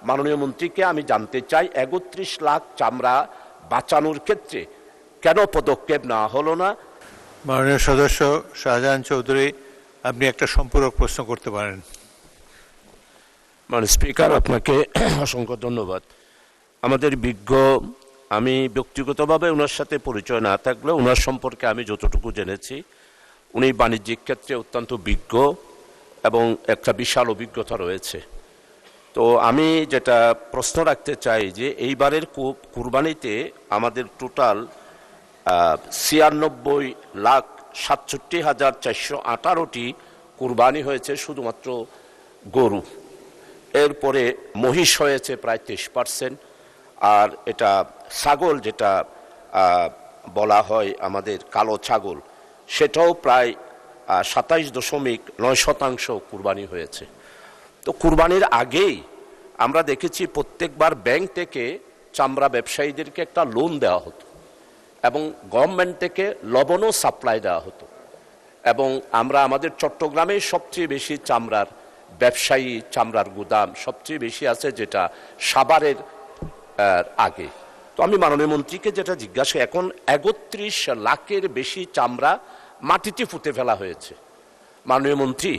মাননীয় মন্ত্রীকে আমি জানতে চাই ৩১ লাখ চামড়া বাঁচানোর ক্ষেত্রে কেন পদক্ষেপ নেওয়া হলো না। মাননীয় সদস্য শাহজাহান চৌধুরী, আপনি একটা সম্পূরক প্রশ্ন করতে পারেন। মাননীয় স্পিকার, আপনাকে অসংখ্য ধন্যবাদ। আমাদের বিজ্ঞ, আমি ব্যক্তিগতভাবে ওনার সাথে পরিচয় না থাকলেও ওনার সম্পর্কে আমি যতটুকু জেনেছি, উনি বাণিজ্যিক ক্ষেত্রে অত্যন্ত বিজ্ঞ এবং একটা বিশাল অভিজ্ঞতা রয়েছে। তো আমি যেটা প্রশ্ন রাখতে চাই যে এইবারের কুরবানিতে আমাদের টোটাল ৯৬,৬৭,৪18টি কুরবানি হয়েছে শুধুমাত্র গরু। এরপরে মহিষ হয়েছে প্রায় 23%, আর এটা ছাগল যেটা বলা হয় আমাদের কালো ছাগল, সেটাও প্রায় ২৭.৯% কুরবানি হয়েছে। তো কুরবানির আগেই আমরা দেখেছি প্রত্যেকবার ব্যাংক থেকে চামড়া ব্যবসায়ীদেরকে একটা লোন দেওয়া হতো এবং গভর্নমেন্ট থেকে লবণও সাপ্লাই দেওয়া হতো, এবং আমরা আমাদের চট্টগ্রামে সবচেয়ে বেশি চামড়ার ব্যবসায়ী, চামড়ার গুদাম সবচেয়ে বেশি আছে যেটা সাভারের আগে। তো আমি মাননীয় মন্ত্রীকে যেটা জিজ্ঞাসা, এখন ৩১ লাখের বেশি চামড়া মাটিতে পুঁতে ফেলা হয়েছে। মাননীয় মন্ত্রী,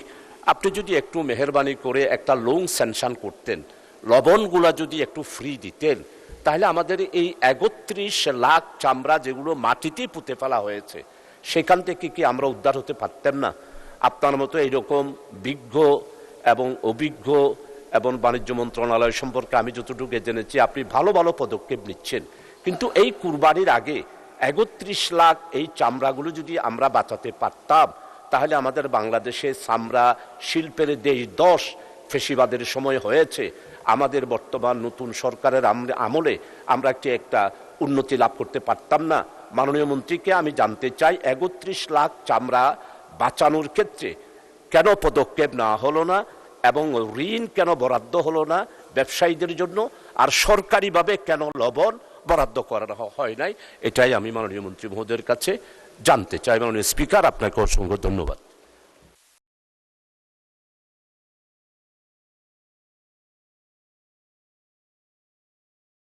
আপনি যদি একটু মেহরবানি করে একটা লোন স্যাংশন করতেন, লবণগুলা যদি একটু ফ্রি দিতেন, তাহলে আমাদের এই ৩১ লাখ চামড়া যেগুলো মাটিতে পুঁতে ফেলা হয়েছে সেখান থেকে কি আমরা উদ্ধার হতে পারতাম না? আপনার মতো এইরকম বিজ্ঞ এবং অভিজ্ঞ এবং বাণিজ্য মন্ত্রণালয় সম্পর্কে আমি যতটুকু জেনেছি আপনি ভালো ভালো পদক্ষেপ নিচ্ছেন, কিন্তু এই কুরবানির আগে ৩১ লাখ এই চামড়াগুলো যদি আমরা বাঁচাতে পারতাম, তাহলে আমাদের বাংলাদেশে চামড়া শিল্পের দেশ ১০ ফেসিবাদের সময় হয়েছে, আমাদের বর্তমান নতুন সরকারের আমলে আমরা একটা উন্নতি লাভ করতে পারতাম না। মাননীয় মন্ত্রীকে আমি জানতে চাই ৩১ লাখ চামড়া বাঁচানোর ক্ষেত্রে কেন পদক্ষেপ নেওয়া হলো না, এবং ঋণ কেন বরাদ্দ হলো না ব্যবসায়ীদের জন্য, আর সরকারিভাবে কেন লবণ বরাদ্দ করা হয় নাই, এটাই আমি মাননীয় মন্ত্রী মহোদয়ের কাছে জানতে চাই। মাননীয় স্পিকার, আপনাকে অসংখ্য ধন্যবাদ।